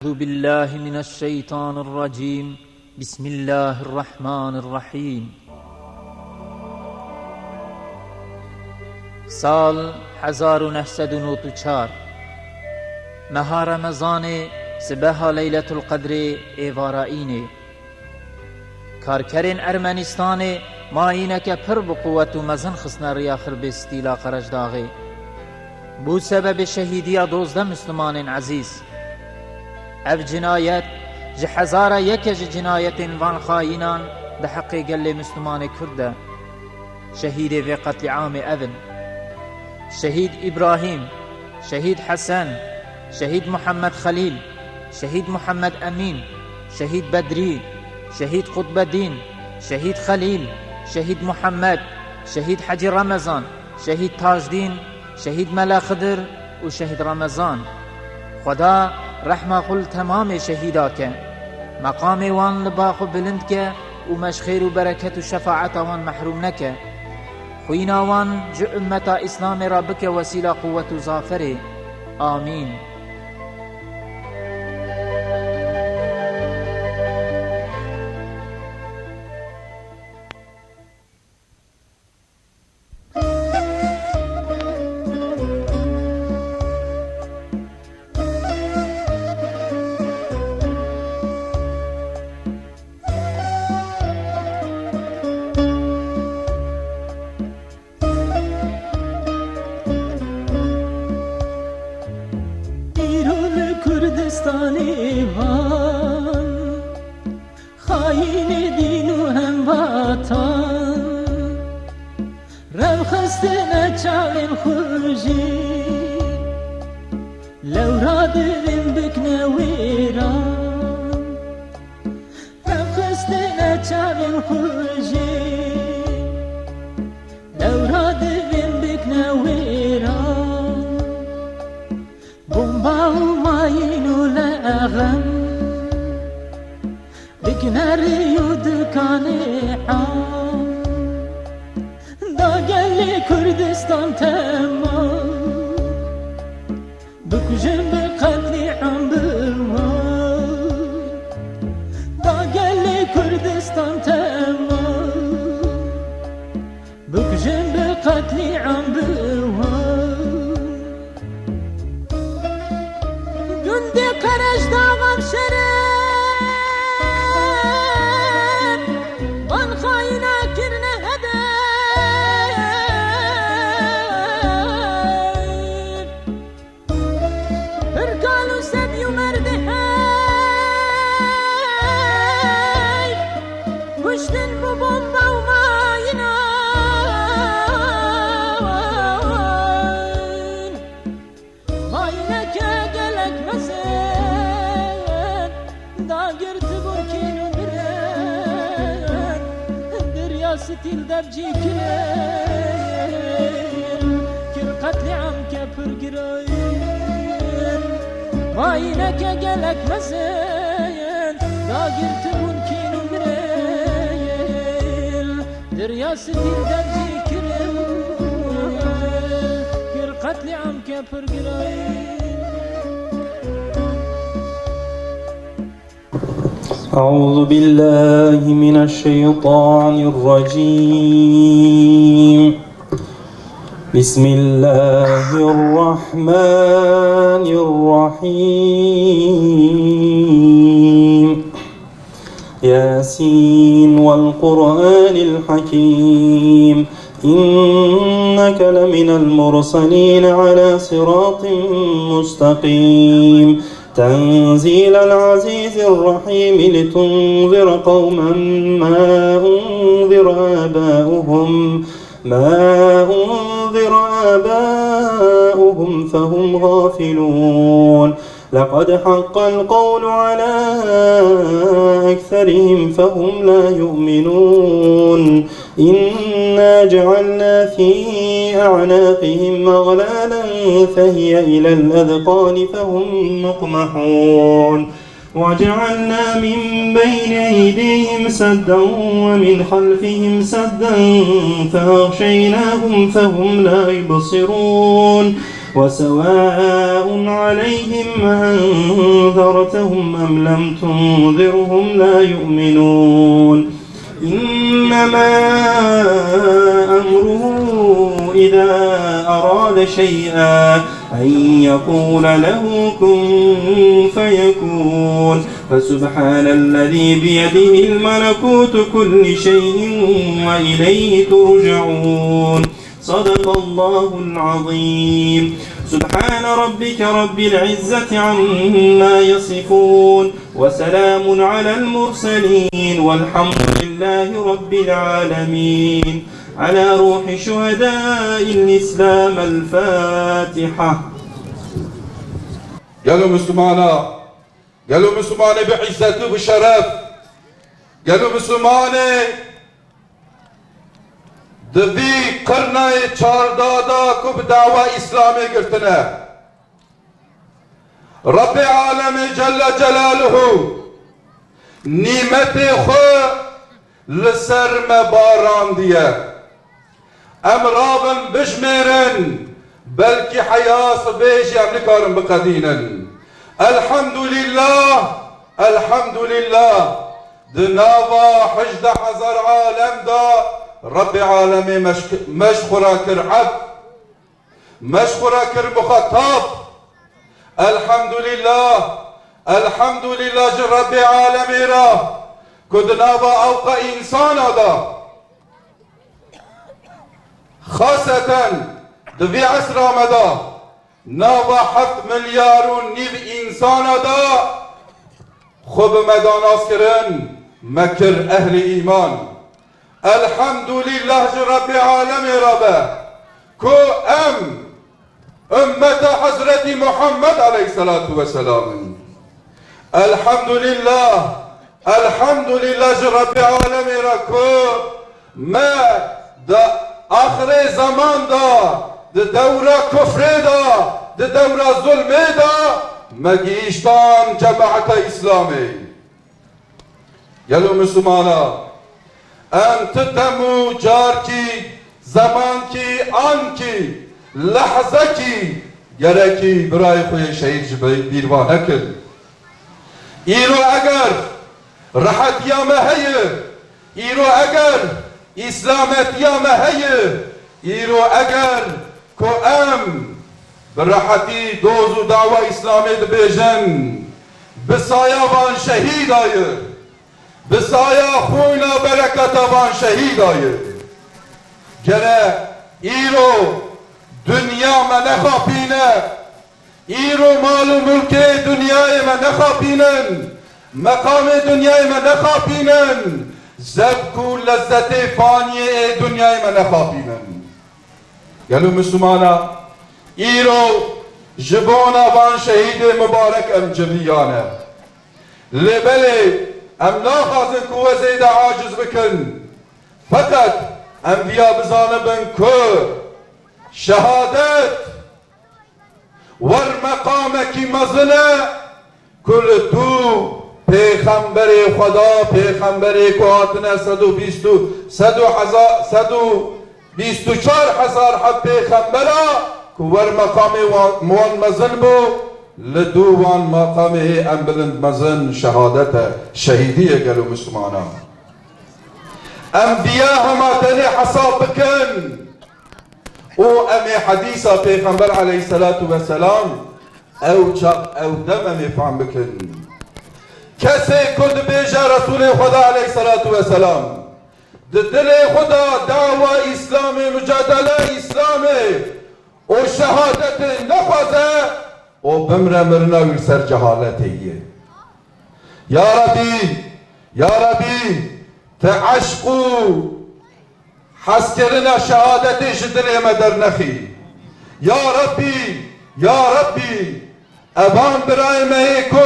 أعوذ بالله من الشيطان الرجيم. بسم الله الرحمن الرحیم. سال 1994 مها رمضان سبها لیلت القدر ایوارائینه کارکرین ارمنستان ماینه که پر بقوت و مزن خسنا ریاخر بستیلا قرج داغه بود سبب شهیدی 12 مسلمان عزیز. اف جنایت جحزار یک جنایت وان خائنان ده حق قل مسلمان کرده شهید في قتل عام اذن شهید ابراهیم، شهید حسن، شهید محمد خلیل، شهید محمد امین، شهید بدری، شهید قطب الدین، شهید خلیل، شهید محمد، شهید حجی رمضان، شهید تاجدین، شهید ملا خضر و شهید رمضان. خدا رحمه قل تمام شهیدا که مقام وان لباخ و بلند که و مشخیر و برکت و شفاعت وان محروم نکه خوینا وان جو امتا اسلام را بک وسیله قوت و ظافره. آمین. کردستانی وان خاین دین و هموطن رو خسته نچالن خوشی لورا دلم بکنه ویران رو خسته نچالن خوشی لورا دلم بکنه ویران بومبا ماینو لأغم بكناري ودكاني عام دا قال كردستان تمام بكجن بقتلي عم بوان دا قال كردستان تمام بكجن بقتلي عم بوان گندی قرش داغم شرم بان خاینه کرنه هدف برکالو سبیو مرده های کشتن بو بومبا و ماینه ماینه که گلک مسن دا گرت برکینو برن دریا ستیل درجی کرن کر قتل عم که پر گراین ماینه که گلک مسن دا گرت برکینو برن دریا ستیل درجی کرن کر قتل عم که پر گراین. أعوذ بالله من الشيطان الرجيم. بسم الله الرحمن الرحيم. ياسين والقرآن الحكيم إنك لمن المرسلين على صراط مستقيم تنزيل العزيز الرحيم لتنذر قوما ما أنذر آباؤهم فهم غافلون. لقد حق القول على أكثرهم فهم لا يؤمنون. إنا جعلنا في أعناقهم أغلالا فهي إلى الأذقان فهم مقمحون. وجعلنا من بين أيديهم سدا ومن خلفهم سدا فأغشيناهم فهم لا يبصرون. وسواء عليهم أنذرتهم أم لم تنذرهم لا يؤمنون إنما أمره إذا أراد شيئا أن يقول له كن فيكون فسبحان الذي بيده الملكوت كل شيء وإليه ترجعون صدق الله العظيم سبحان ربك رب العزة عما يصفون وسلام على المرسلين والحمد لله رب العالمين على روح شهداء الإسلام الفاتحة. قالوا مسلمانا قالوا مسلمانا بعزة وبشرف قالوا مسلمانا دبی قرنای چاردادا کب دعوه اسلامی گرتنه رب عالم جل جلاله نیمت خو لسر مباران دیه امرابن بشمیرن بلکی حیاس بیش امریکارن بقدینن الحمدلله الحمدلله دناوا 18,000 عالم دا رب عالمی مشخورا کر عبد مشخورا کر مخاطب الحمدلله الحمدلله جل رب عالمی را کدناوا اوقا انسان دا خاصتا دوی عصر آمدا ناوا 7 ملیار و نیو انسان دا خوب مداناس کرن مکر اهل ایمان الحمدلله رب العالمين ربا كو أمة حضرة محمد عليه الصلاة والسلام الحمد لله رب العالمين كو ما دا آخر زمان دا دورة كفر دا دورة ظلم دا مجيشتان جماعة إسلامي يلو مسلمانا أنت تمو جار کی زمان کی آن کی لحظه کی گره برای خوی شهید بیروانه کن ایرو اگر راحتیا مهیه ایرو اگر اسلامتیا مهیه ایرو اگر که براحتی دوز و دعوه اسلامی بیجن بسایه وان شهید آیه بسایا خوینا برکت وان شهید آید گره ایرو دنیا من نخواپینه ایرو مال و ملک دنیای من نخواپینن مقام دنیای من نخواپینن زبک و لذت فانی دنیای من نخواپینن گلو مسلمانا ایرو جبونا وان شهید مبارک ام جمیانه لبله ام ناخذن كو زيد عاجز بكن فقط انبياء بزانبن كو شهادت والمقامك مزنه كل تو پیغمبر خدا پیغمبر کواتنه 124,000 حب پیغمبره که ور مقام موان مزن بو لدوان مقامه ام بلند مزن شهادت شهیدی قالوا مسلمانان انبیاء هما تنی حساب بکن او امی حدیثا پیغمبر علیه الصلاة والسلام او دم میفهم بکن کسی کد بیجه رسول خدا علیه الصلاة والسلام دل خدا دعوه اسلامی مجادله اسلامی و شهادت نخوازه و بمره مرناوی سر جهالتیه یا ربی تعشقو حسکرنا شهادتش دل مدر نخی یا ربی ابان برای مهی کو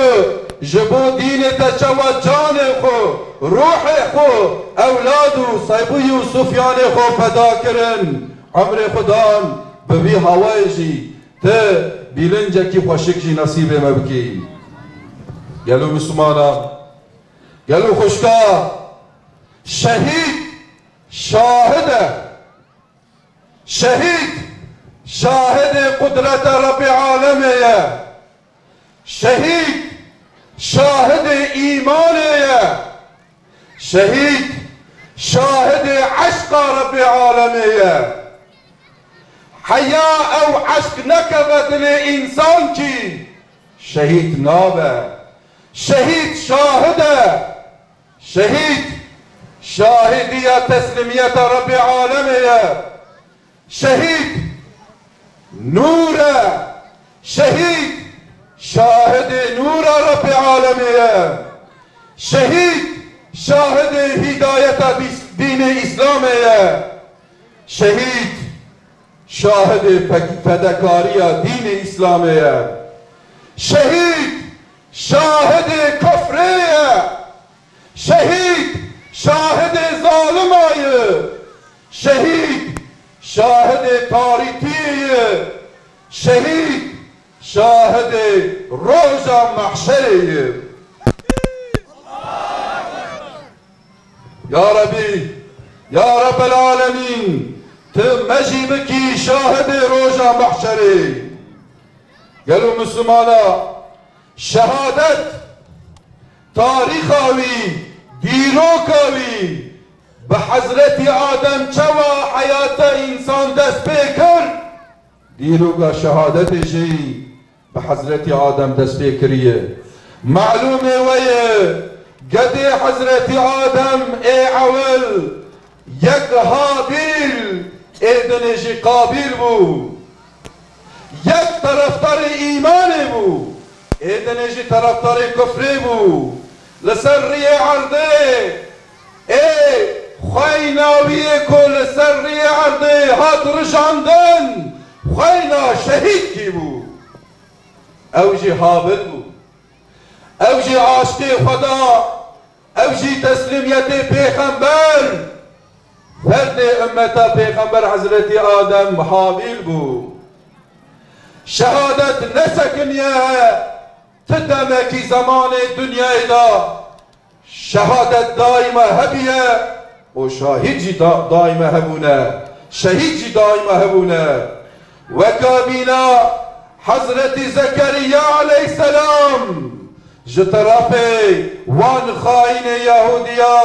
جبو دین تجوى جان خو روح خو اولادو صيبوي وسفيان خو فدا کرن عمر خدان ببی هوای جی ته بیلنجه کی خوشک جی نصیب مبکی گلو مسلمانا گلو خوشکا شهید شاهد قدرت رب عالمه شهید شاهد ایمانه شهید شاهد عشق رب عالمه حیا او عشق نکبد انسان کی شهید نابه شهید شاهده شهید شاهدیت تسلیمیت رب عالمه شهید نوره شهید شاهد نور رب عالمه شهید شاهد هدایت دین اسلامه شهید شاهد فداکاری دین اسلامه شهید شاهد کفره شهید شاهد ظالمایه شهید شاهد تاریکیه شهید شاهد روز محشریه یا ربی یا رب العالمین تو مجیب کی شاهد روز محشری گلو مسلمانا شهادت تاریخاوی دیروکاوی به حضرت آدم چوا حیات انسان دست بکر دیروگا شهادت جی به حضرت آدم دست بکریه معلومه ویه قد حضرت آدم ای اول یک هابیل ایدنجی قابیل بو یک طرفتار ایمان بو ایدنجی طرفتار کفری بو لسر ری عرضه ای خویناویه کل سر ری عرضه هات رجاندن خوینا شهید کی بو اوجی هابل بو اوجی عاشق خدا اوجی تسلیمیت پیغمبر فرد امتا پیغمبر حضرت آدم حابیل بو شهادت نسکنیه تدمکی زمان دنیای دا شهادت دائمه هبیه و شاهد جی دائمه هبونه شهید جی دائمه هبونه وکابینا حضرت زکریا علیه السلام جطرف وان خائن یهودیا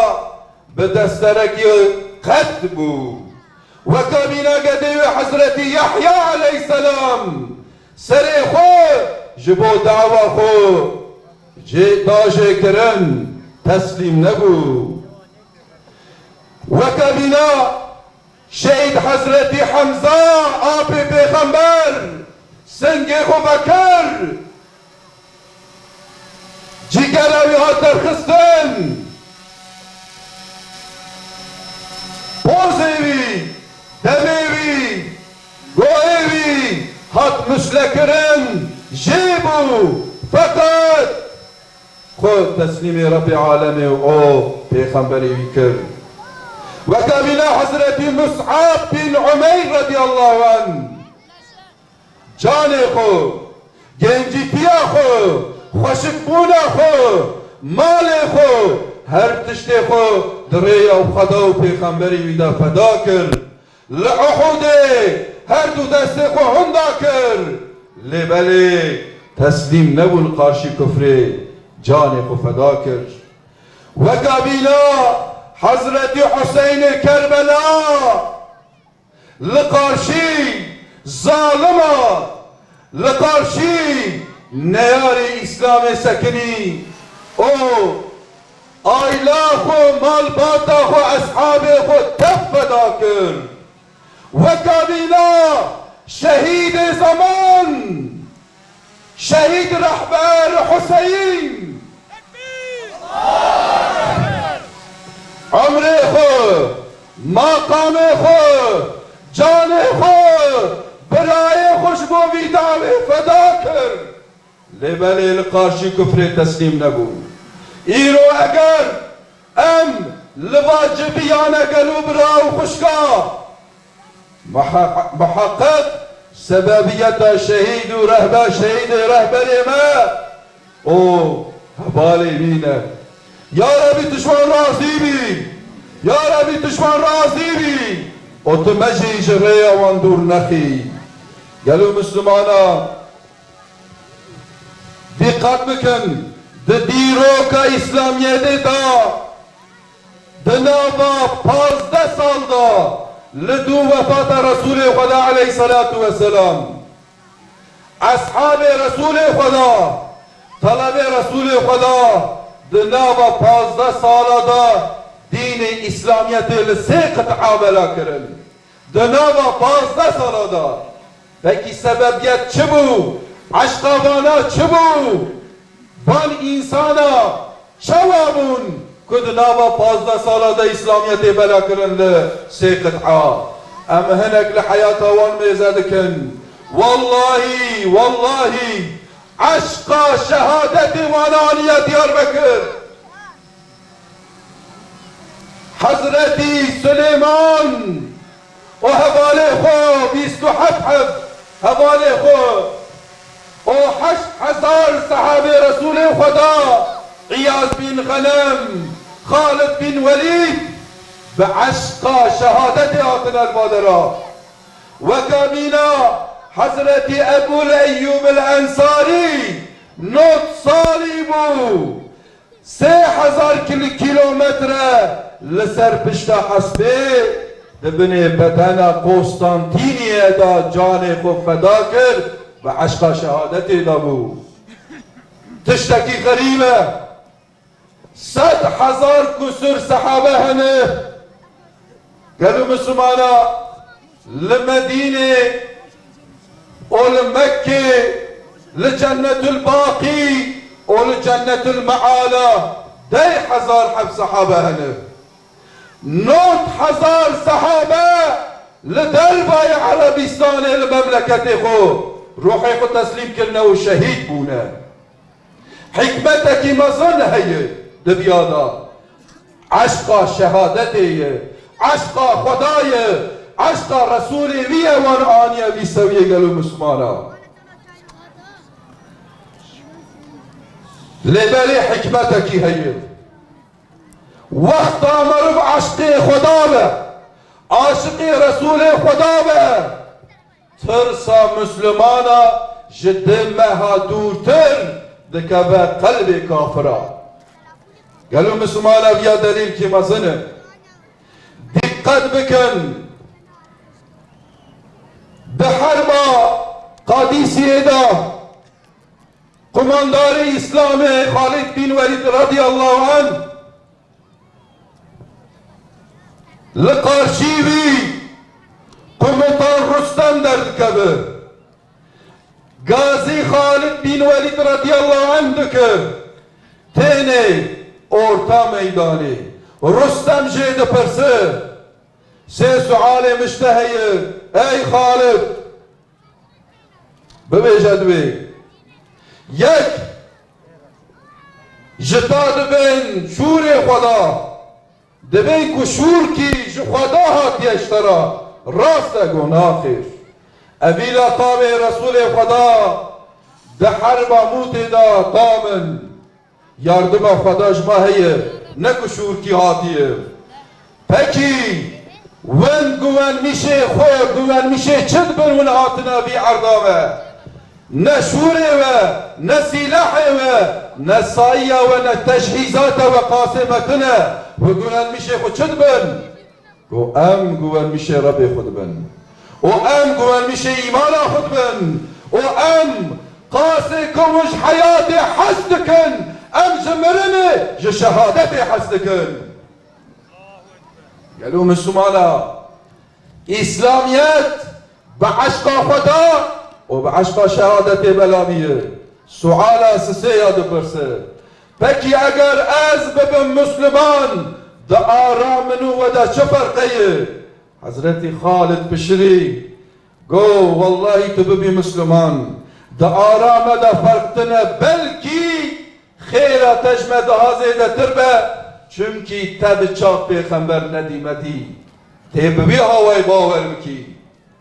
به دسترکی قد بو وکابینا قده حضرت یحیی علیه السلام سر خو جبو دعوه خو داجه کرن تسلیم نبو وکابینا شهید حضرت حمزه آب پیغمبر سنگ خو بکر جگراوی ها درخستن پوزیوی دمیوی گویوی هات مسلکرن جیبو فقط خود تسلیم رب عالمه او پیغمبری کرد وكابنا حضرت مصعب بن عمير رضي الله عنه جاني خو گنجی پیا خو خوشکبونا خو مال خو هر تشت خو دریا و خدا و پیغمبری ویدا فدا کرد لعهود هر دو دست خو هندا کرد لبلی تسلیم نبول قارشی کفر جان خو فدا کرد وكابنا حضرت حسین کربلا لقارشی ظالما لقارشی نیار اسلام سکنی او آیلا خو مال باتا خو اصحاب خو تفدا کرد وکابینا شهید زمان شهید رهبر حسین عمر خو مقام خو جان خو برای خوشبو ویدام فدا کرد لبلی لقارشی کفر تسلیم نبود ایرو اگر ام لواجبیان قلوب را و خشکا محقق سببیت شهید و رهبر شهید رهبر ما او حبالی بینه یا ربی دشمن راضی بی یا ربی دشمن راضی بی او تو مجی جره وان دور نخی Gelo Müslümana dikkat bikın. De dîroka İslamiyetê da di nava 15 sal da li dû vefata Resulê Xweda aleyhissalatu vesselam Ashabê Resulê Xweda talebê Resulê Xweda di nava 15 sala da dînê İslamiyetê li sê qit'a bela kirin. Di nava 15 sala da. Peki sebebiyet çi bû? Aşka vana çi bû? Van insana çavabun kud nava 15 sala da İslamiyetê bela kirin li sê qit'a. Em hinek li hayata wan mêze dikin. Vallahi aşka şehadeti vananiye Diyarbakır. Hazreti Süleyman o hevale xo 27 hevale xo o 8000 sahabe Resulê Xweda İyaz bin Ghanem Khalid bin Velid be aşka şehadeti hatine elbadera ve kamina Hazreti Ebu Eyyub el-Ensari 9 sali bu 3000 kilometre li ser pişta hasbê di binê bedena Konstantiniye da canê xwe feda kir ve aşka şehadetê da bû. Tiştekî gerîb e 100,000 kusur sahabe hene gelo Müslümana li Medînê o li Mekke li Cennetül Baqî o li Cennetül Meala 10,000 hep sahabe hene 9,000 sahabe li derbay Arabistanê li memleketê xwe ruhê xwe teslîm kirine û şehîd bûne. Hikmetekî mezin heye di diyada. Aşka şehadetê ye, aşka Xweda ye, aşka Resulê wî ye wan aniye wî seviyê gelo Müslümana. Lêberê hikmetekî heye. Wexta meriv aşkê Xweda be, aşiqê Resulê Xweda be, tirsa Müslümana ji meha dûrtir dikeve qelbê kafira. Gelo Müslümana viya delîl kî mezin e. Dikkat bikin. Di herba Kadîsiyê da kumandarê İslamê Halid bin Velid radiyallahu anh li qarşî wî komutan Rustem derdikeve. Gazi Halid bin Velid radiyallahu anh dikir. Tenê orta meydanê. Rustem jê dipirse. Sê sualê mişte heye. Ey Halid. Bibêje divê. Yek ji ta dibin şûrê Xweda. Dibin ku şûrkî ji Xweda hatiye ji te ra. Rast e got naxêr. Evî laqabê Resulê Xweda di herba Mûtê da damin yardıma Xweda ji me heye ne ku şûrkî hatiye. Pekî win guvenmişê xwe guvenmişê çi dibin win hatine vî erda ve ne şûrê ve ne sîlahê ve ne sayiya ve ne teşhîzata ve qasê mekine ve guvenmişê xwe çi dibin? Go em guvenmişê Rebbê xwe dibin. O em guvenmişê îmana xwe dibin. O em qasê ku ji hayatê hez dikin. Em ji mirinê ji şehadetê hez dikin. Gelo Müslümana İslamiyet be aşka Xweda û be aşka şehadetê belamiye. Suala sisê ya dipirse. Pekî eger ez bibim Müslüman di ara min û we de çi ferqeye? Hazreti Halid pişirî go wallahi tu bibî Müslüman di ara me de ferq tune belkî xêra te ji me daha zêdetir be. Çünkü te bi çav peyxember nedîmetî tê bi wî hawayê bawer bikî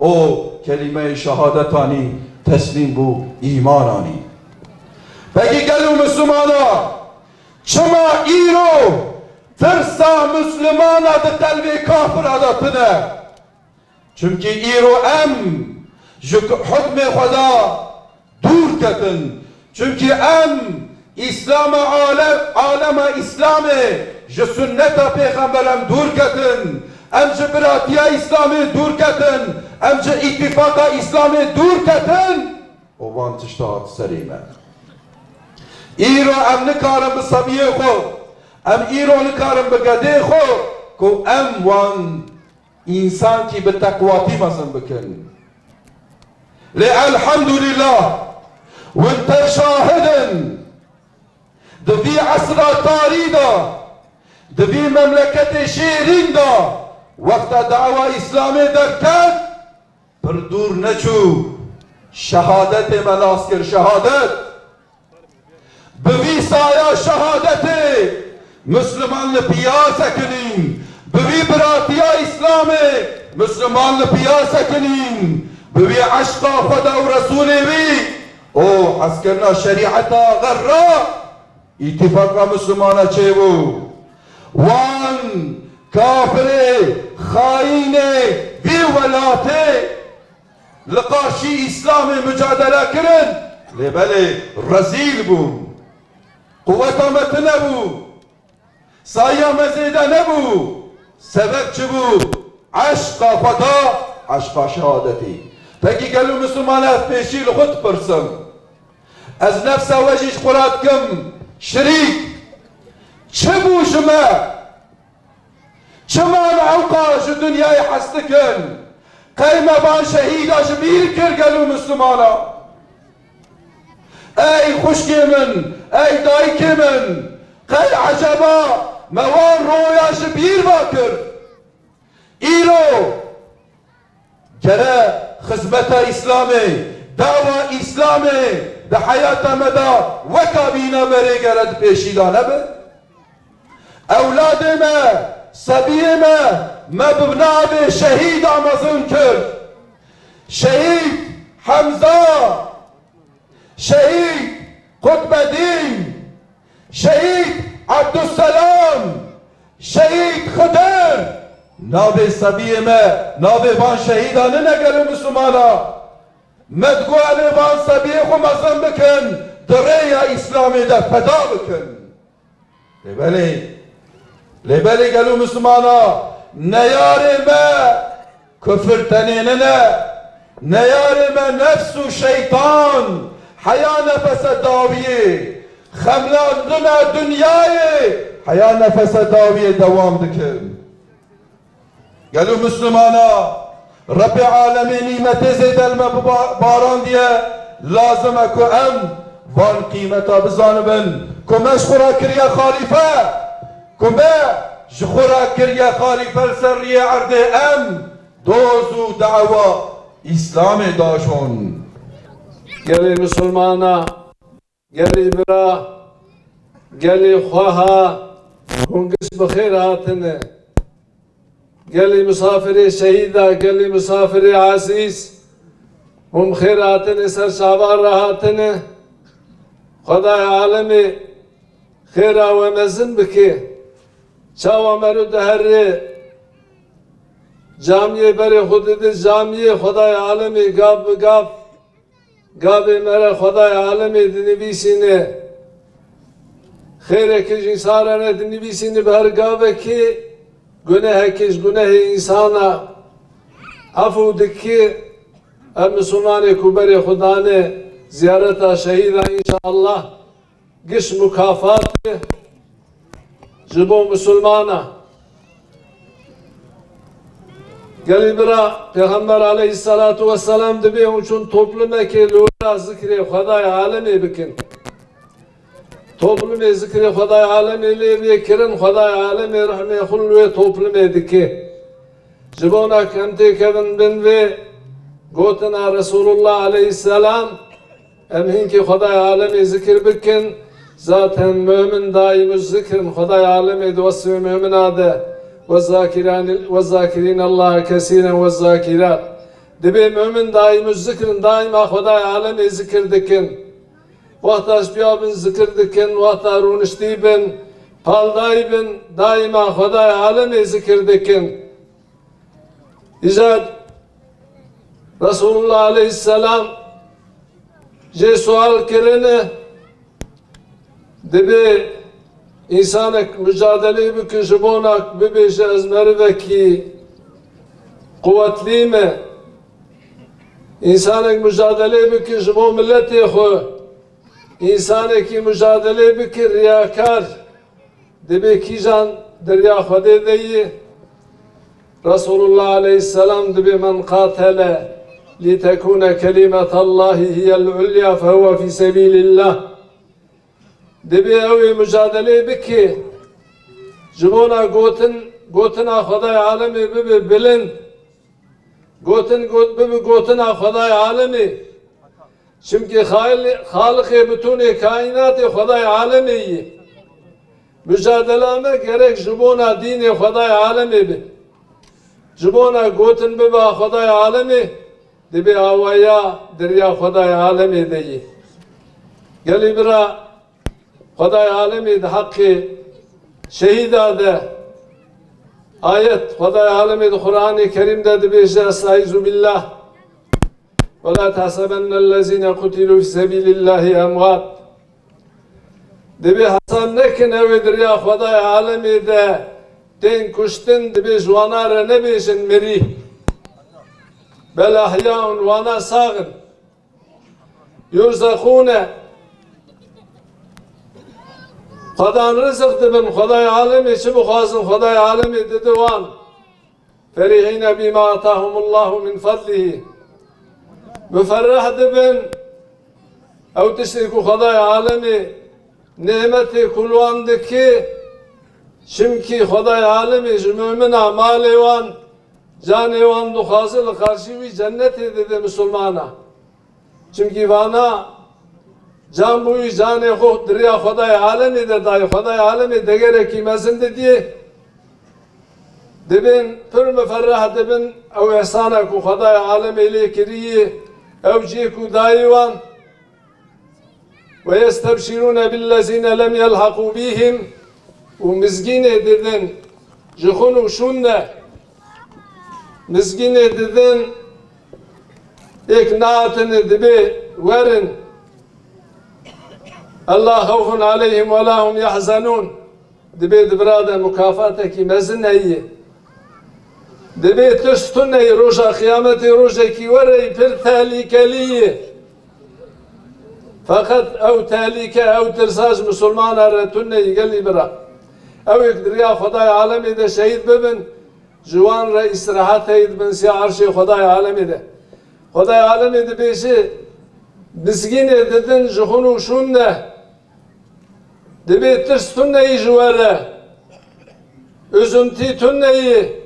o kelime-i şehadetanî teslim bû îman anî. Pekî gelo Müslümana çima îro tirsa Müslümana di qelbê kafira da tune. Çünkü îro em ji hukmê xweda dûr ketin. Çünkü em İslam'a alema İslam'ı ji sünneta peygamberem dûr ketin. Em ji biratiya İslam'ı dûr ketin. Em ji ittifaka İslam'ı dûr ketin. O van tişta hat serê me. Îro em nikarin bi sebiyê xwe, em îro nikarin bi gedê xwe ku em wan insan ki bi teqwatî mezin bikin. Lê elhamdülillah wente şahidin di vî esra tarî da di vî memleketê şêrîn da wekta dawa İslamê derket pir dûr neçû şehadetê me nas kir şehadet bi vî saya şehadetê Müslüman li piyasekinîn bi vî biratiya İslamê Müslüman li piyasekinîn bi vî eşqa Xweda û Resûlê wî o hezkirina şerîeta gerra ittifaka Müslümana çêbû wan kafirê xaînê vî welatê li qarşî İslamê mücadele kirin lê belê rezîl bûn quvveta me tune bû saya me zêde nebû sebep çi bû eşqa Xweda eşqa şehadetî. Peki gelû Müslüman ev pêşî li xwe dipirsim ez nefsa we jî ji xwe re dikim şirîk çi bû ji me çima me ewqa ji dunyayê hes dikin qey me van şehîda ji bîr kir gelû Müslümana. Ey xuşkê min ey dayikê min qey eceba me wan roya ji bîr vakir îro gere xizmeta İslamê dawa İslamê di heyata me da weka bîna berê gere di pêşî da nebe ewladê me sebiyê me bi navê şehîd amezin kir şehîd Hemza şehîd Kutbedîn şehîd Abdüsselam şehîd Xıdır navê sebiyê me navê van şehîda nine gelû Müslümana me digoyanê van sebiyê xwe mezin bikin di rêya İslamê de feda bikin. Lê belê gelû Müslümana neyarê me küfür tenê nine neyarê me nefs û şeytan heya nefese daviyê xemlandina dünyayê heya nefese daviyê dewam dikin. Gelû Müslümana Rabbi alemê nîmetê zêdelme baran diye lazim e ku em van qîmeta bizanibin ku me ji xwe re kiriye xalîfe ku me ji xwe re kiriye xalîfe li ser riyê erdê em doz û dawa İslamê daşon. Gelê Müslümana gelê bira gelê xweha hûn giş bi xêr hatine gelê misafirê şehîda gelê misafirê azîz hûn bi xêr hatine ser şavan re hatine Xwedaya alemê xêra we mezin bike çawa me rû diherê camiyê berê xwe didî camiyê Xwedaya alemê gav bi gav gavê me re Xwedaya alemê dinivîsîne xêrekî ji însana re dinivîsîne bi her gavekê gunehekî ji gunehê însana efû dikê em Müslümanê ku berê xwe dane ziyareta şehîda înşallah giş mukafatê ji bo Müslümana. Gelê bira Peygamber aleyhissalatu vesselam dibe hûn çûn toplumekê li wêra zikrê Xwedaya alemê bikin. Toplumê zikrê Xwedaya alemê lê vê kirin Xwedaya alemê rehmê xwe li wê toplumê dike. Ji bona em tê kevin bin vê gotina Resulullah aleyhisselam em hinkî Xwedaya alemê zikir bikin zaten mümin daîmû zikrin Xwedaya alemê di wesfê mümina de وَالذَّاكِرِينَ اللّٰهَ كَثِيرًا وَالذَّاكِرَاتِ dibe mümin daîmû zikrin daima Xwedaya alemê zikir dikin. Wexta piyabin zikir dikin, wexta rûniştî bin, paldayî bin, daima Xwedaya alemê zikir dikin. İjad Resulullah aleyhisselam je sual kirene dibi insanek mücadele bükü jibonak bibêje ez merivekî kuvvetlî me insanek mücadele bükü ji bo milletê xwe insanekî mücadele bikir riyakar dibe kîjan derya Xwedê de yê Resulullah aleyhisselam dibe men qatele litekûne kelimetallahi hiyel ulya fehuve fî sebîlillah dibe ew ê mücadele bike ji bona gotina Xwedaya alemê bibe bilind bibe gotina Xwedaya alemê çünkü Halık-ı bütûn-i kainat-ı Xwedaya alemê yê mücadeleme gerek ji bona dînê Xwedaya alemê be ji bona gotin bibe Xwedaya alemê dibe awaya derya Xwedaya alemê de yê gelî bira Xwedaya alemê di haqqê şehîda de ayet Xwedaya alemê di Kur'an-ı Kerim'de dibêje estaizu billah وَلَا تَحْسَبَنَّ الَّذ۪ينَ قُتِلُوا فِي سَب۪يلِ اللّٰهِ اَمْوَاتٍ dibi hasan nekin evedir ya Xwedaya alemê de tên kuştin dibi jwana re nebêjin mirî bel ahyâun wana sağin yurzakûne Xwedan rızık dibin Xwedaya alemê çi bixwazin Xwedaya alemê didi wan ferihîne bîmâ atahumullahu min fadlihi müferrah dibin ew tiştê ku Xwedaya alemê nimetê kulwan dike çimkî Xwedaya alemê ji mümina malê wan canê wan dixwaze li qarşî wî cennetê dide musulmana çimkî vana can bûyî canê xwe diriya Xwedaya alemê de dayê Xwedaya alemê degerekî mezin didiye dibin pir müferrah dibin ew ihsana ku Xwedaya alemê lê kiriye ew cî ku dayî wan ve yestebşirûne billezîne lem yelhaqû bîhim û mizgînê didin ji xun û şûn de mizgînê didin êk nahatine dibê werin Allah xewfun aleyhim ve la hum yahzenûn dibê dibira de mukafatekî mezin heye dibê tiştun heye roja kıyametê rojekî were pir tehlikelî ye fakat ew tehlike ew tirsa ji musulmana re tuneyî gelî bira ew êk diriya Xwedaya alemê de şehîd bibin ji wan re îstirahatê dibin sîya arşê Xwedaya alemê de Xwedaya alemê dibêje mizgînê didin ji xun û şûn de dibê tirs tuneyî ji we re üzüntî tuneyî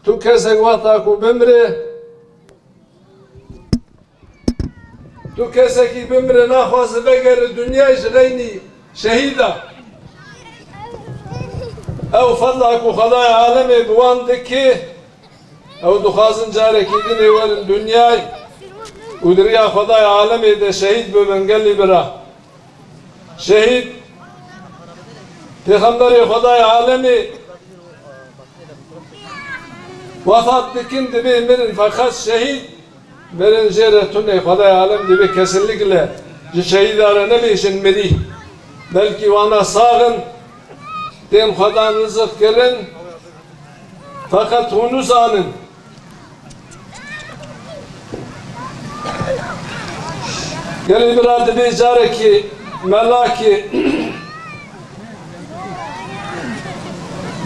tu kesek wexta ku bimre tu kesekî bimre naxwaze vegere dünyayê ji reynî şehîda ew fedla ku Xwedaya alemê bi wan dike ew dixwazin carekî dinê werin dünyayê û diriya Xwedaya alemê de şehîd bibin gelî bira şehîd Peyxemberê Xwedaya alemê vefat dikin dibê mirin fakat şehîd mirin jê re tunê Xwedaya alem dibê kesinlikle ji şehîda re nebêjin mirî belkî wana saxin tên Xwedan rızık kirin fakat hûn zanin gelî bira dibê carekî melakî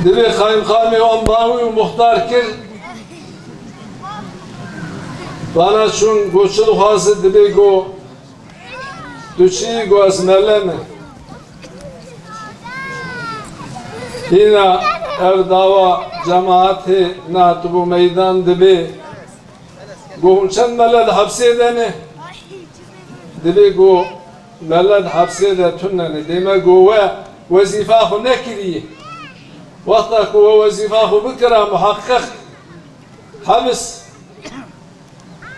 dibê kaymakamê wan bawî û muxtar kir bana çûn got çi dixwaze dibê got tu çi got ez mele me hîna ev dava cemaatê natibû meydan dibê got hûn çend mele di hepsê de ne dibê got mele di hepsê de tune ne dême got we wezîfa xwe nekiriye wexta ku we wezîfa xwe bikira muheqqeq hebs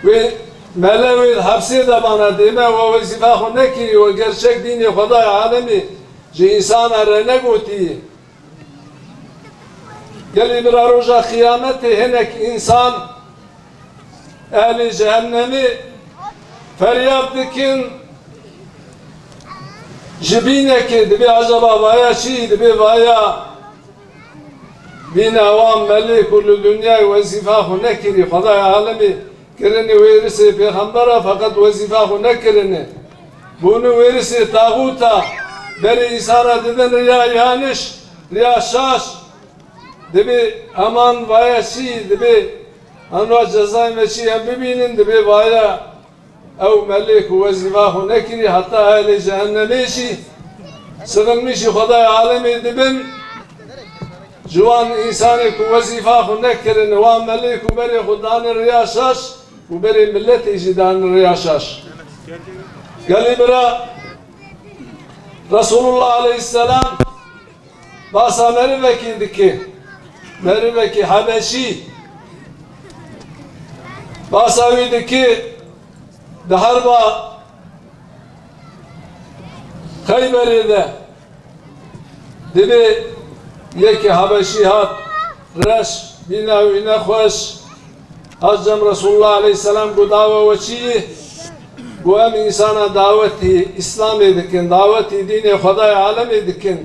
ve mele wê di hepsê de bana dême we wezîfa xwe nekiriye we gerçek dînê Xwedaya alemê ji însana re negotiye gelî bira roja kıyametê hinek insan ehli cehennemi feryat dikin jibineki dibi acaba vaya çi dibi vaya bina vam meli kullu dünya vazifahu nekiri Huda alemi kirini verisi peygambera fakat vazifahu nekirini bunu verisi tağuta beri insana deden riya yanış riya şaş dibi aman vaya çi dibi anva cezayı meçi bibinin dibi vaya ev melik vazifahu nekiri hatta ehli cehennemişi sığınmışı Huda alemi dibin جوان إنساني كو وظيفة نكرن وان ملك وبري خدان الرياشاش وبري ملتي جدان الرياشاش قال برا رسول الله عليه السلام باسا مريبكي دكي مريبكي حبشي باسا ويدكي دهربا خيبري ده دبي یکی حبشی هات رش بینا و نخوش حجم رسول الله علیه السلام کو دعوه وچی گو ام انسان دعوتی اسلامی دکن دعوتی دین خدای عالمی دکن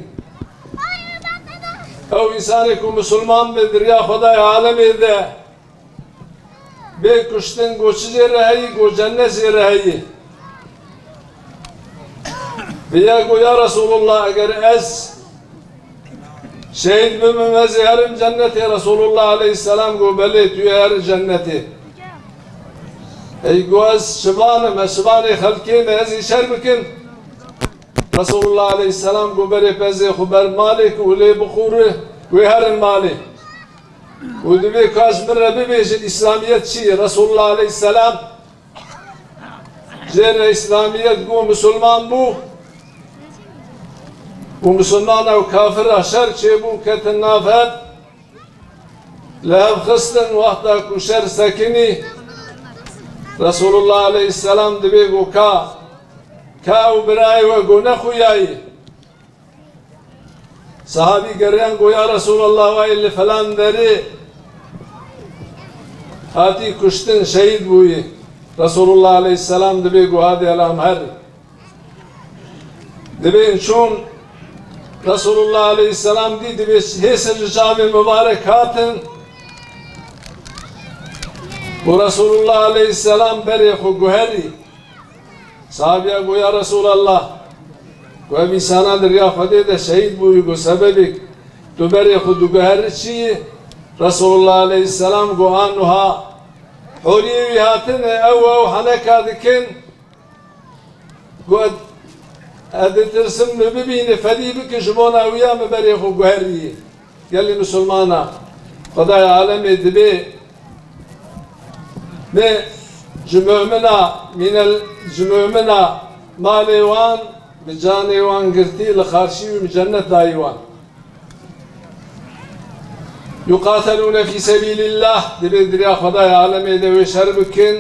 او انسانی کو مسلمان بدر یا خدای عالمی ده به کشتن گوچی رهی گو cennet رهی بیا گو یا رسول الله اگر از şehit bümümezi yerim cenneti Resulullah aleyhisselam gubeli tüyer cenneti ey göz şıbanı meşbani halki mezi işer bikin Resulullah aleyhisselam gubeli pezi huber malik uli bukhuru ve herin mali u dibi kaşmir Rabbi bejid İslamiyetçi Resulullah aleyhisselam jere İslamiyet gu Müslüman bu ومسلمان و کافر شر چه بو کت نافد لهب خستن وقتا کو شر سکنی رسول الله علیه السلام دبی گو کا و برای و گو نخویایی صحابی گریان گو یا رسول الله و ایل فلان داری هاتی کشتن شهید بوی رسول الله علیه السلام دبی گو هادی الام هر دبی چون Resulullah Aleyhisselam dedi ve hesel ricabi mübarek hatın bu Resulullah Aleyhisselam berihu guheri sahabiye gu ya Resulallah gu ev insanadır ya Hadi de şehit buyu sebebik tu berihu du guheri çiğ Resulullah Aleyhisselam gu anuha huriyevi hatın ev haneka dikin gu ادترسم ببینی فدی بک جبونا ویا مبری خو گهری گلی مسلمانا خدای عالم دبی نه جمعمنا من الجمعمنا مالوان بجانوان گرتی لخارشی و جنت دایوان يقاتلون في سبيل الله دبي دريا خدای عالم دبی شربکن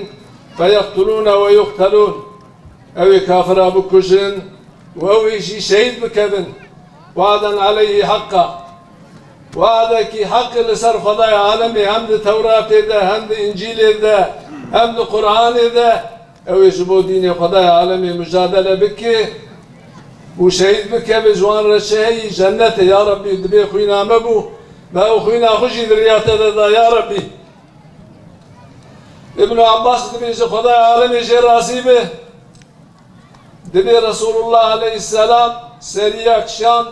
فيقتلون ويقتلون او كافر ابو كجن وهو يجي شهيد بكبن وعدا عليه حقا وعدك حق لسر خداي عالمي هم دي توراة ده هم دي انجيل ده هم دي قرآن ده او يجبو ديني خداي عالمي مجادلة بك وشهيد بك بجوان رشهي جنة يا ربي دبي خوينا مبو ما خوينا خشي درياته ده يا ربي ابن عباس دبي خداي عالمي جي راسي به Dedi Resulullah Aleyhisselam seriye akşam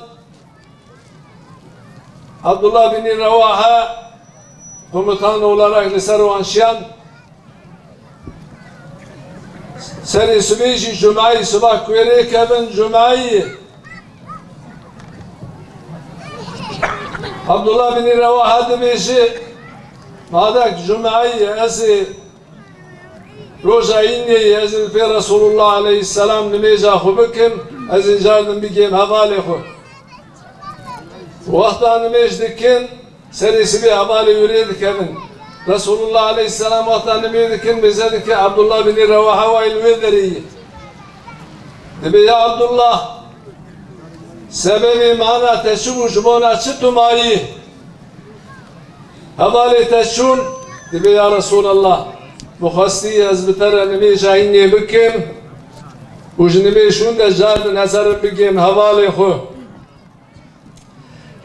Abdullah bin Revaha komutan olarak Liservanşyan seri sübeyci Cuma'yı sabah kuyruğu kevin Cuma'yı Abdullah bin Revaha demişi madak Cuma'yı ezi روزا اینی از پی رسول الله علیه السلام نمیزا خوب کم از اینجاردن بگیم حواله خو وقتا نمیز دکن سری سبی حواله یورید کمن رسول الله علیه السلام وقتا نمیز دکن بزد که عبدالله بن رواحه و ایلوی دری دبی یا عبدالله سببی معنا تشو جبونا چطو مایی حواله تشون دبی یا رسول الله بخواستی از بتر نمی جاینی بکم و جنبی شون ده جارد نظر بگیم حوال خو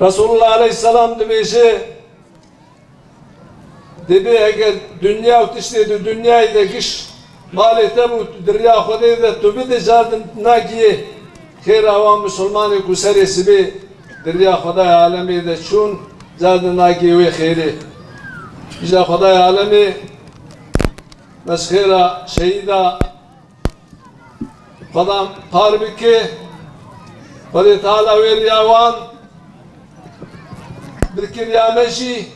رسول الله علیه السلام دمیشه دبی اگر دنیا و تشتی دو دنیای ده گش مالی تبو دریا خودی ده تو بده جارد ناگیه خیر عوام مسلمانی کو سری سبی دریا خدای عالمی ده چون جارد ناگیه وی خیره ایجا خدای عالمی مسخیره شهیده خدام پار بکه خدای تعالی ویلی آوان بکر یامشی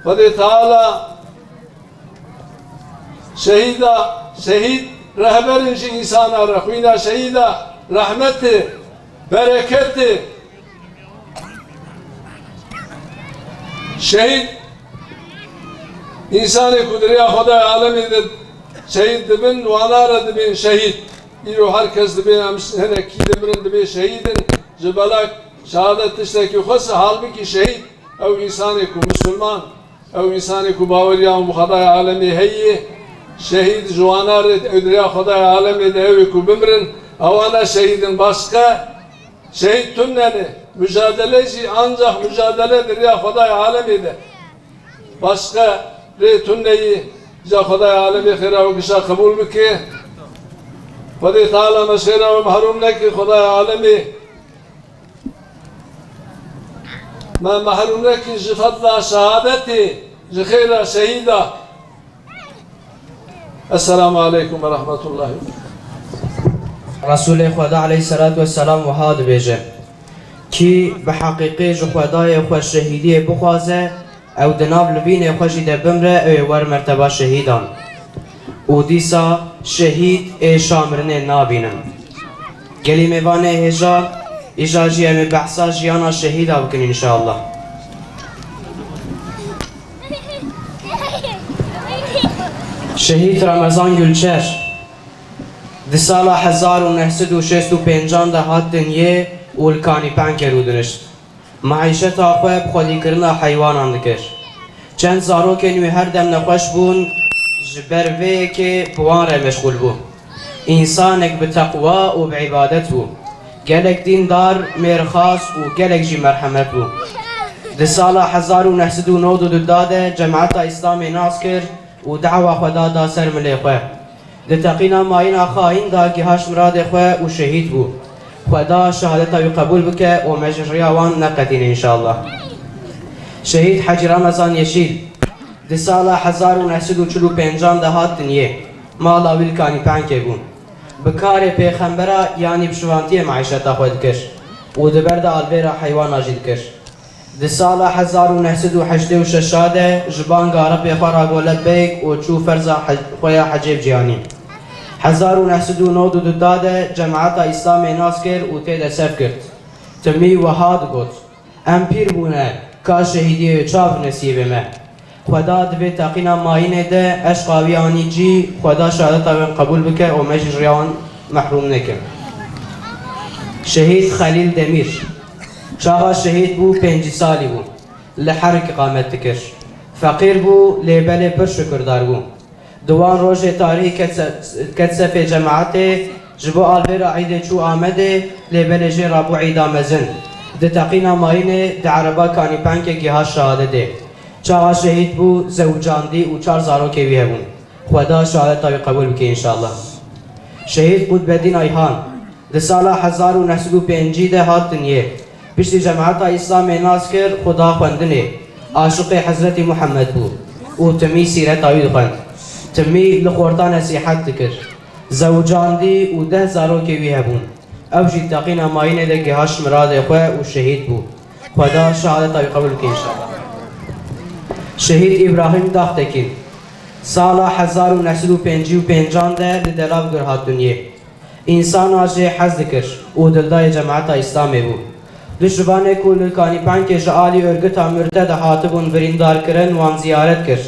خدای تعالی شهیده شهید رهبرنش انسان رخوینا شهیده رحمت برکت شهید İnsanı kudreye Xuday alemi de şehit dibin ve anara dibin şehit. İyo herkes dibin heneki dibin dibin şehidin. Cibelak şehadet işteki khus halbuki şehit. Ev insanı ku Müslüman. Ev insanı ku bavariyan bu Xuday alemi heyyi. Şehit juanar ödreye Xuday alemi de evi ku bimrin. Avana şehidin başka. Şehit tümneni mücadeleci ancak mücadeledir ya Xuday alemi de. Başka تنهی جا خدای عالمی خیره و کشا قبول بکی خدای تعالی مشخیره و محروم نکی خدای عالمی ما محروم نکی جی فضل شهادتی جی خیره شهیده السلام علیکم و رحمت الله رسول خدا علیه السلام و هاد بیجه کی به حقیقی جو خدای خوش شهیدی بخوازه او دناب لبین خوشی ده بمره او ور مرتبه شهیدان او دیسا شهید ای شامرنه نابینن گلی میوانه هجا ایجا جیه می بحثا جیانا شهیده بکن انشاءالله شهید رمضان گلچر دی سال 1965 ده هات دنیه اولکانی پنکه رو دنشت معیشت آخوه بخودی کرنا حیوانان دکر چند زارو که نوی هر دم نخوش بون جبروه که بوان را مشغول بون انسانک به تقوا و به عبادت بون گلک دین دار میرخاص و گلک جی مرحمت بون ده سال 1992 داده جماعت اسلام ناس کرد و دعوه خدا دا سر ملی خواه ده تقینا ماین خواهین دا گهاش مراد خواه و شهید بون خدا شهادت او قبول بکه و مجری آوان نقدین انشاءالله شهید حج رمضان یشیل دی سال 1945 دهات دنیه مالا ویلکانی پنکه بون بکار پیغمبره یعنی بشوانتی معیشت خود کش و دبرد آلویرا حیوان آجید کش دی سال 1986 جبان گاره پیخوارا گولد بیگ و چو فرزا خویا حجیب جیانی 1992 داده جماعت اسلام ناس کرد و تیده سف کرد تمی وحاد گوت ام پیر بونه که شهیدی چاپ نصیب ما خدا دوی تقینا ماینه ده اشقاوی آنی جی خدا شهادت او قبول بکه و مجریان محروم نکن شهید خلیل دمیر چاقا شهید بو 5 سالی بو لحرک قامت تکر فقیر بو لیبل پر شکردار بو دوان روز تاریخ کتسف جماعت جبو آلبیر عیده چو آمده لیبلجی رابو عیده مزن ده تقینا ماینه ده عربا کانی پنک گیها شهاده ده چاقا شهید بو زوجاندی و 4 زارو که بیه بون خدا شهادت تاوی قبول بکی انشاءالله شهید بود بدین ایحان ده سال 1905 ده هات دنیه پشتی جماعت اسلام ناس کر خدا خوندنه عاشق حضرت محمد بود و تمی سیرت تاوی خوند تمی لخورتا نصیحت دکر زوجاندی و 10 زارو که بیه بون او جی تقینا ماینه ده گهاش مراد خواه و شهید بود خدا شهادت تاوی قبول که انشاءالله شهید ابراهیم داختکین سال 1955 ده دلاب گر هات دنیه انسان آجه حز دکر و دلدای جماعت اسلامی بود دشبانه کل کانی پنک جعالی ارگتا مرتد حاطبون بریندار کرن وان زیارت کر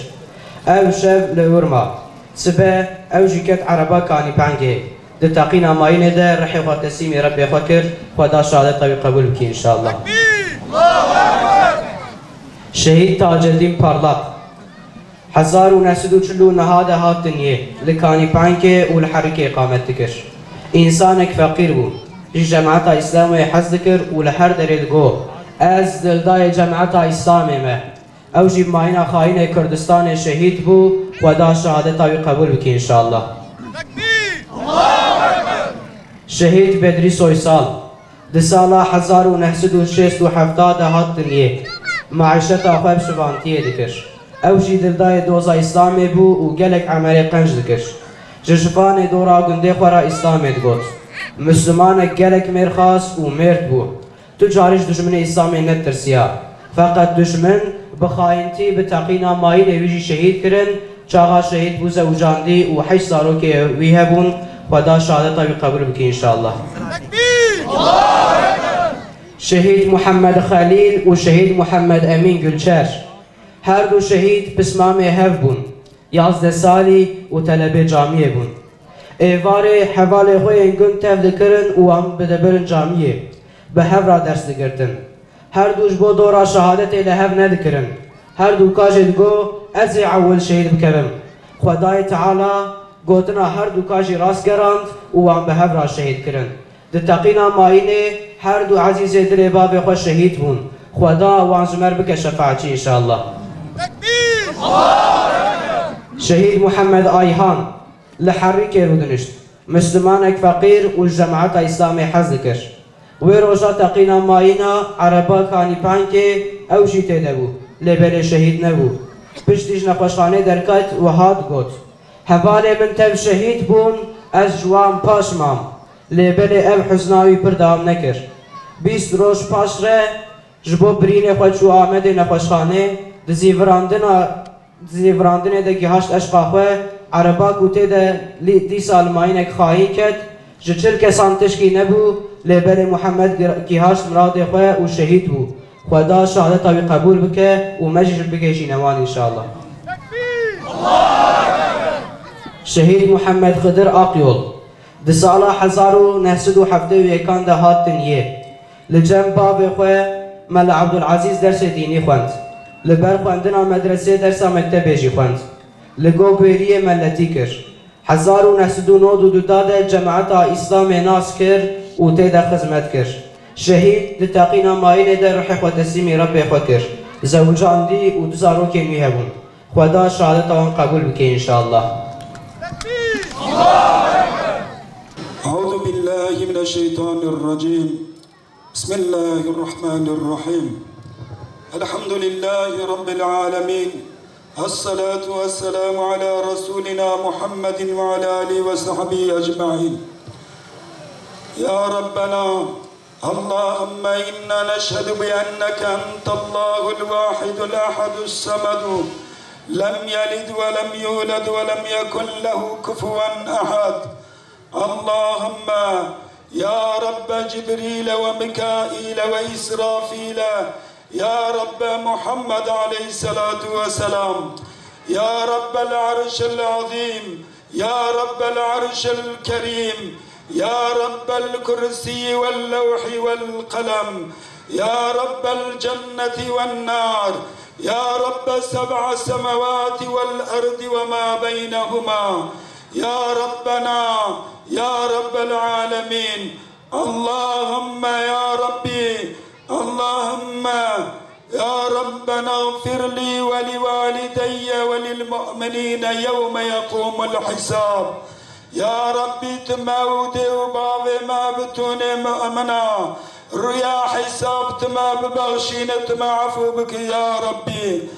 او شب لورما سبه او جیکت عربا کانی پنکه ده تقینا ماینه ده رحی خوا تسیمی رب خوا کر خدا شهادت طوی قبول بکی انشاءالله شهید تاج الدین پارلاق 1940 نهاده هاتنيه لكاني بانكي ولحركة إقامة ذكر إنسانك فقير بو جماعة إسلامية حز ذكر ولحر دريد جو از دلداي جماعة إسلامية ما او جيب معينا خاين كردستان شهيد بو ودا شهادتا قبول بكي إن شاء الله شهيد بدري سويسال دي سالا 1967 هاتنيه معيشتا خواب شبانتيه ذكر او جي دلداي دوزا إسلامي بو وقالك عملي قنج ذكر جشفان دورا قندي خورا إسلامي دقوت مسلمانك قالك ميرخاص وميرت بو تجارش دشمن إسلامي نترسيا فقط دشمن بخاينتي بتقينا ماين ويجي شهيد كرن چاغا شهيد بو زوجاندي وحش صاروكي ويهبون ودا شهادتا بقبول بكي إن شاء الله شهيد محمد خليل وشهيد محمد أمين قلشار هر دو شهيد بسمامي هفبون 11 سالي وطلبه جامعه بون ایواره حواله خوی انگون تفل کرن و هم بدبرن جامعه به هفرا درس دگرتن هر دوش بو دورا شهادت لهف ندکرن هر دو کاجد گو از اول شهید بکرم خدای تعالی گوتنا هر دو کاجی راست گراند و هم به هفرا شهید کرن دتقینا ماینه هر دو عزیز دل باب خو شهید بون خدا وانزمر بک شفاعتی انشاءالله شهيد محمد آيهان لحريك رودنشت مسلمانك فقير والجماعة إسلامي حزكر ويروجا تقينا ماينا عربا كاني بانكي أو جي تدبو لبالي شهيد نبو بشتيج نقاشخاني دركات وهاد قوت هفالي من تب شهيد بون از جوان باش مام لبالي اب حزناوي پردام نكر 20 روش باش ره جبو برين خوشو آمد نقاشخاني زیوراندن ده گهاشت اشقا خواه عربا گوته ده دی سال ماینک خواهی کد جچل کسان تشکی نبو لبر محمد گهاشت مراد خواه و شهید بو خدا شهادتا بی قبول بکه و مجش بکشی نوان انشاءالله شهید محمد خضر آقیول ده سالا 1971 ده هاتنیه لجنب باب خواه مل عبدالعزیز درس دینی خوند لبر خواندنا مدرسه درس مکتب جی خواند لگو بیری ملتی کر 1992 داده جماعت اسلام ناس کر و تیده خدمت کر شهید دتاقینا ماین در روح خود تسلیمی رب خود کر زوجان دی و دوزارو که میهبون خدا شهادت آن قبول بکی انشاءالله أعوذ بالله من الشيطان الرجيم بسم الله الرحمن الرحيم الحمد لله رب العالمين الصلاة والسلام على رسولنا محمد وعلى آله وصحبه أجمعين يا ربنا اللهم إنا نشهد بأنك أنت الله الواحد الأحد الصمد لم يلد ولم يولد ولم يكن له كفوا أحد اللهم يا رب جبريل وميكائيل وإسرافيل يا رب محمد عليه الصلاة والسلام يا رب العرش العظيم يا رب العرش الكريم يا رب الكرسي واللوح والقلم يا رب الجنة والنار يا رب 7 سماوات والأرض وما بينهما يا ربنا يا رب العالمين اللهم يا ربي اللهم يا ربنا اغفر لي ولوالدي وللمؤمنين يوم يقوم الحساب يا ربي تماودي وباب ما بتوني مؤمنا ريا حساب تما ببغشين تما عفو بك يا ربي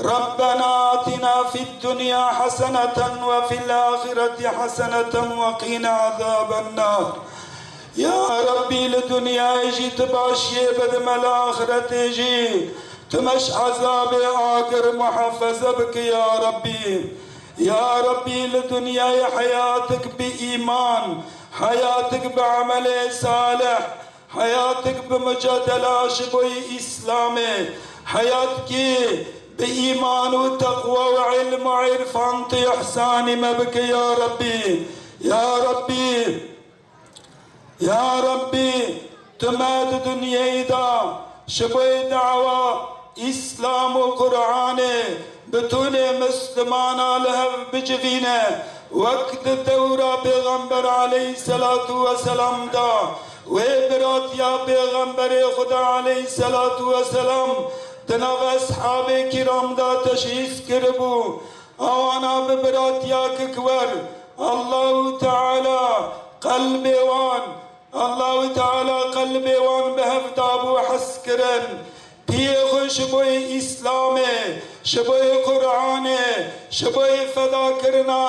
ربنا آتنا في الدنيا حسنة وفي الآخرة حسنة وقنا عذاب النار يا ربي لدنيا يجي تباشي بدم الآخرة يجي تمش عذاب عاقر محفظة بك يا ربي يا ربي لدنيا حياتك بإيمان حياتك بعمل صالح حياتك بمجادلة شبوي إسلامي حياتك بإيمان وتقوى وعلم وعرفان إحسان ما بك يا ربي يا ربي يا ربي تماد دنيا دا شبوي دعوة إسلام وقرآن بتوني مسلمانا لها بجفينة وقت الدورة بيغمبر عليه الصلاة والسلام دا وبرات يا بيغمبر خدا عليه الصلاة والسلام تناغ أصحاب كرام دا تشيس كربو أوانا ببرات يا ككور الله تعالى قلبي وان الله تعالى قلبي وان بهفتابو حسكرن بيخو شبوي إسلامي شبوي قرآني شبوي فدا کرنا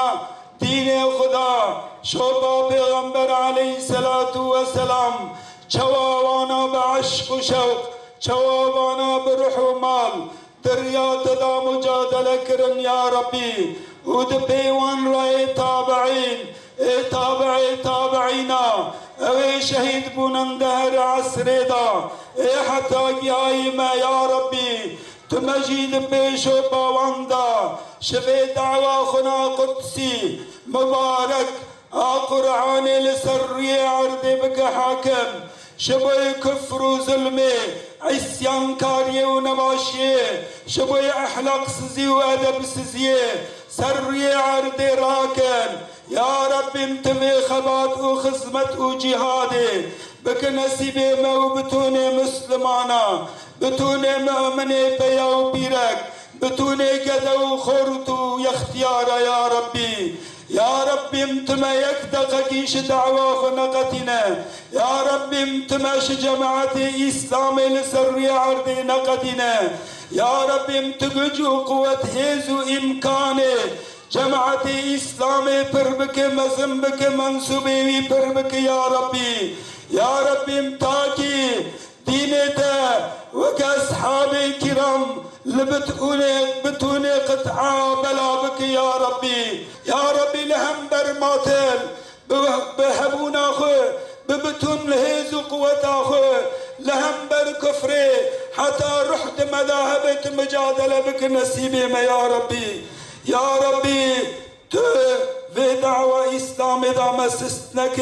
دين خدا شوبا پیغمبر عليه الصلاة والسلام چواوانا بعشق و شوق چواوانا بروح و مال دريا تدا مجادله کرن يا ربي ود بيوان رأي تابعين تابعينا اوي شهيد بونن دهر عصر دا حتى قيايمة يا ربي تمجيد بيشو باواندا شفي دعوة خنا قدسي مبارك قرآن لسرية عرض بك حاكم شبوي كفر وظلمي عصيان كاريه ونباشيه شبوي أحلق سزي وأدب سزي سرية عرض راكن يا رب انتمي خبات وخزمت وجهادي بك نسيبي مو بتوني مسلمانا بتوني مؤمني بيا وبيرك بتوني قدا وخورتو يا اختيارا يا ربي يا رب امتما يكدقكيش دعوة خنقتنا يا رب امتماش جماعتي إسلامي لسرية عرضي نقتنا يا رب امتقجو قوة هيزو إمكاني جماعتي إسلامي بربك مزنبك منصوبي بربك يا ربي يا ربي امتاكي دينتا وكأصحابي كرام بتوني قطعة بلا بك يا ربي لهم برماتل بهبونا خو ببتون لهيز قوة خو لهم بركفري حتى رحت مذاهبة مجادلة بك نسيبي ما يا ربي تو في دعوة إسلام دا مسستنك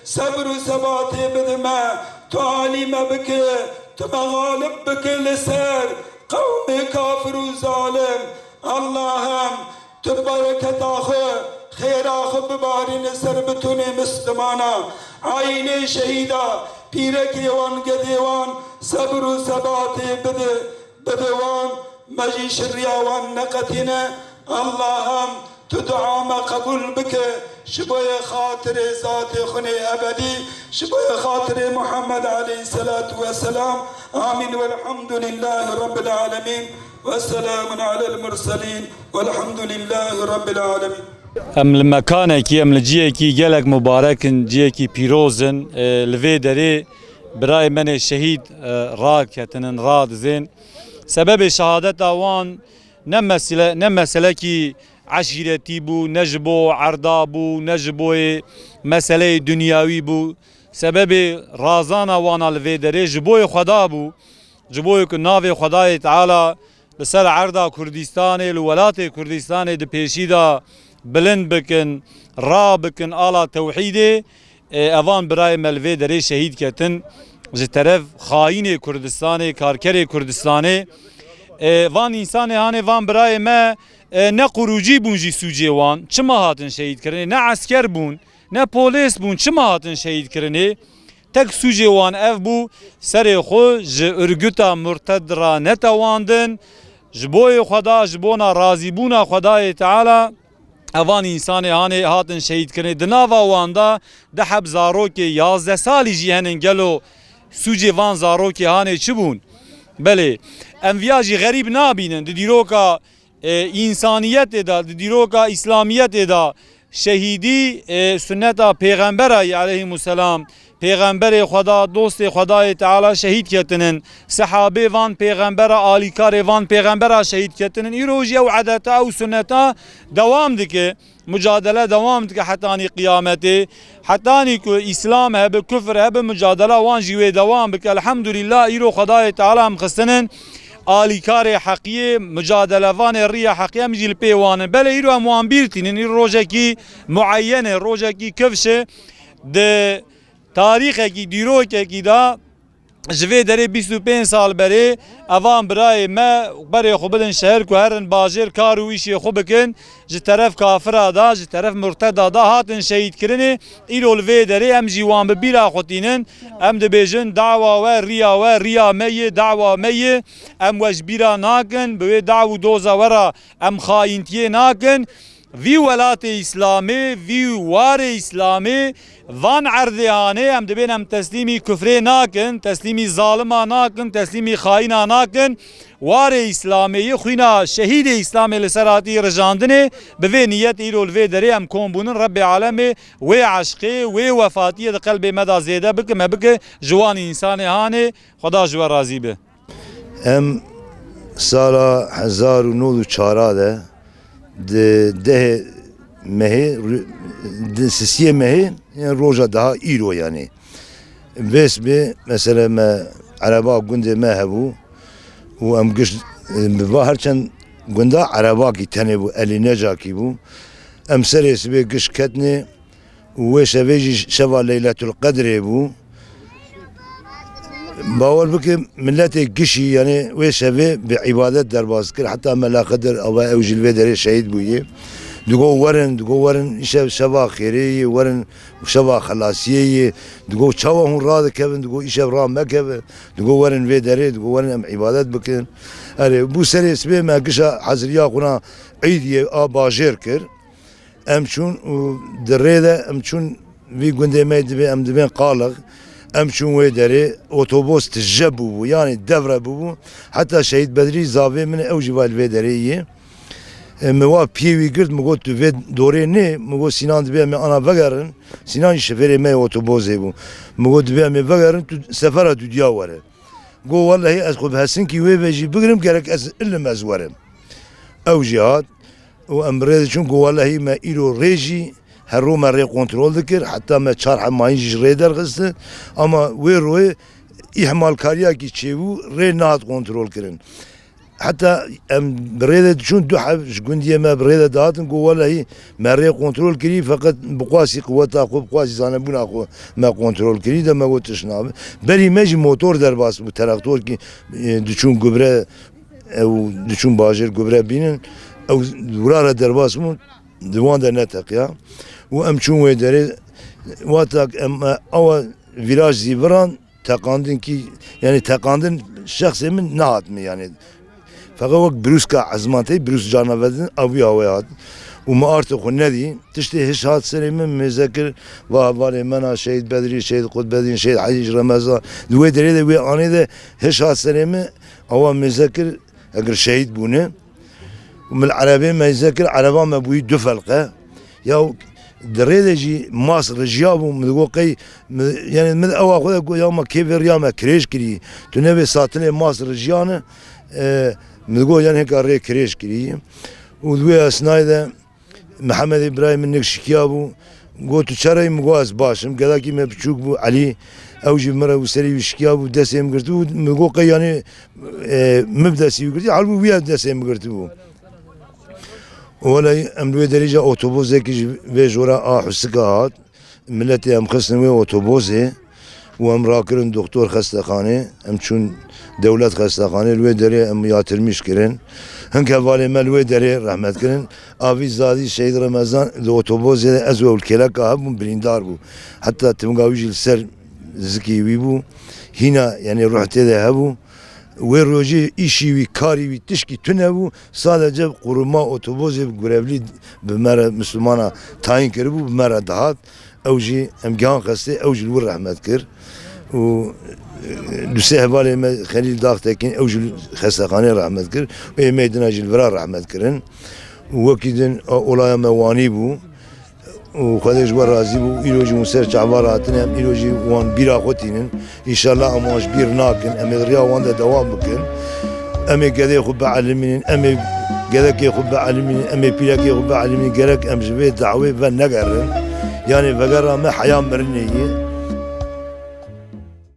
صبر وثباتي بدما تعاليم بك تمغالب بك لسر قوم كافر وظالم اللهم تبارك آخو خير آخو بباري نسر بتوني مسلمانا عيني شهيدا بيرك يوان قديوان صبر وثباتي بدوان مجي شرياوان نقتنا اللهم تدعى ما قبول بك شبوي خاطر ذات خني أبدي شبوي خاطر محمد عليه الصلاة والسلام آمين والحمد لله رب العالمين والسلام على المرسلين والحمد لله رب العالمين ام المكانكي ام لجيكي جلك مبارك جيكي بيروزن لفي دري براي من الشهيد راكتن راد زين سبب شهادة اوان نمسله كي عشيرتي بو نجبو عرضابو نجبو مسألة دنياوي بو سبب رازانا وانا الفيدري جبوي خدا بو جبوي ناوي خداي تعالى لسر عرضا كردستان الولات كردستان دي بيشيدا بلند بكن را بكن آلا توحيدي اوان براي ملفيدري شهيد كتن جي طرف خاين كردستان كاركر كردستان وان انسان هاني وان براي ما نه قروجی بون جی سوجی وان چما هاتن شهید کرنه نه عسکر بون نه پولیس بون چما هاتن شهید کرنه تک سوجی وان اف بو سر خو ج ارگوتا مرتد را نتواندن جبوی خدا جبونا راضی بونا خدای تعالی اوان انسان هانه هاتن شهید کرنه دناوا واندا ده حب زاروکی 11 سالی جی هنن گلو سوجی وان زاروکی هانه چی بون بله انویاجی غریب نابینن دیروکا انسانیت دا دیروکا اسلامیت دا شهیدی سنت پیغمبر علیه السلام پیغمبر خدا دوست خدای تعالی شهید کتنن صحابه وان پیغمبر آلیکار وان پیغمبر شهید کتنن ایروجی او عادتا او سنتا دوام دکه مجادله دوام دکه حتانی قیامته حتانی که اسلام هب کفر هب مجادله وان جوی دوام بک الحمدلله ایرو خدای تعالی هم خستنن آلیکار حقیه مجادله وان ریه حقیه مجیل پیوانه بله ایرو اموان بیرتینن این روژکی معینه روژکی کفشه ده تاریخ کی دیروک کی دا جوی دری 25 سال بری اوان برای ما برای خوب بدن شهر که هرن باجر کار و ایشی خوب بکن جی طرف کافر دا جی طرف مرتد دا هاتن شهید کرنه ایرول وی دری ام جیوان ببیرا خودینن ام دبیجن دعوا و ریا می دعوا می ام وش بیرا ناکن بوی دعو دوزا ورا ام خاینتیه ناکن وی ولات اسلامی وی وار اسلامی وان عرضیانه هم دبین هم تسلیمی کفره ناکن تسلیمی ظالما ناکن تسلیمی خائنا ناکن وار اسلامی خوینا شهید اسلامی لسراتی رجاندنه به نیت ایرول وی دری هم کمبونن رب عالم و عشقی و وفاتی ده قلب مدا زیده بکه مبکه جوان انسان هانه خدا جوا راضی به ام سالا 1904 ده مهی ده سیه مهی yani roja daha iro yani. Vesbi mesela me araba günde me hebu و ام گشت با هرچند گنده عربا کی تنه بو الی نجا کی بو ام سریس به گشت کتنه و شویجی شوا لیلة القدر بو باور بکه ملت گشی یعنی و شوی به عبادت در باز کر حتی ملا قدر او جلوه دره شهید بویه دگو ورن شوا خیری ورن شوا خلاصیه دگو چاوا هون راد کبن دگو ایشه رام مکبه دگو ورن وی دره دگو ورن ام عبادت بکن اره بو سر اسبه ما گشا حضریا قنا عیدیه باجر کر ام چون دره ده ام چون وی گنده مید به ام دبن قالق ام چون وی دره اتوبوس تجبو yani devre bu hatta şehit bedri zavi min evcival vی dere موا پیوی گرد مگو تو وید دوره نه مگو سینان دبی می آنا وگرن سینان شفری می اتوبوزه بو مگو دبی می وگرن تو سفر تو دیا وره گو والله از خوب هستن کی وی وجی بگرم گرک از علم از ورم او جهاد و امرد چون گو والله ما ایرو ریجی هر رو مری کنترل دکر حتی ما چهار حمایج ری درخسته اما وی روی ihmal kariya ki çevu re naat kontrol kirin. Hatta بريدة شون دوحة شقندية ما بريدة داتن قو والله ما ري كنترول كري فقط بقاسي قوتها قو بقاسي زانبون أخو ما كنترول كري ده ما قلت شناب بري ماجي موتور در باس بتراكتور كي دشون قبرة أو دشون باجر قبرة بينن أو ورارة در باس مو دوان ده نتقيا وأمشون ويدري واتاك أو فيلاج زيفران تقاندن كي يعني تقاندن شخص من نهات مي يعني فقط وقت بروسكا عزماتي بروس جانبادن أبي هوايات وما أرتقو ندي تشتي هش هات سنة من مذاكر وعبالي منا شهيد بدري شهيد قد بدري شهيد حجيج رمضان دوي دري دوي أنا ده هش هات سنة من أو مذاكر أجر شهيد بونه ومن العربي ما يذاكر عربا ما بوي دفلقة ياو دري جي مصر جيابو مدقوقي يعني من أول خذ يوم كيفر يوم كريش كري تنبي ساتني مصر جيانه مدقول يعني هيك ري كريش كري ودوي أثناء ده محمد إبراهيم النكشكيابو قلت شرعي مقاس باشم كذا كي ما بتشوك بو علي أوجي مرة وسري وشكيابو دسم قرتو مدقول يعني مبدأ سيو قرتي علبو ويا دسم قرتو ولا أمدوي درجة أوتوبوس ذيك بيجورا حسكات ملتي أم خصني أوتوبوسه وام راكرن دكتور خستخانه ام چون دولت خستخانه لوی دره ام یاترمیش کرن هنگ حواله ملوی دره رحمت کرن آوی زادی شهید رمضان دو اتوبوس از و الکلک هم بریندار بو حتی تمگاویج سر زکی وی بو هینا یعنی روحته ده هبو و روزی işi وی کاری وی تشکی تونه بو sadece قرما اتوبوس گرevli بمره مسلمانا تعیین کرد بو بمره دهات اوجي امجان خسته اوجي الور رحمت كر و دوسه حواله ما خليل داغتكين اوجي خستخانه رحمت كر و ميدنا جيل برا رحمت كرن وكيدن اولايا مواني بو و خدش ور راضي بو ايروجي مسر چعباراتن ام ايروجي وان بيرا خوتينن ان شاء الله اماش بير ناكن ام ريا وان دوام بكن ام قد يخب علمين ام قد يخب علمين ام بيلاك يخب علمين قالك ام جبه دعوه و نقرن يعني فقرا ما حياة مرنية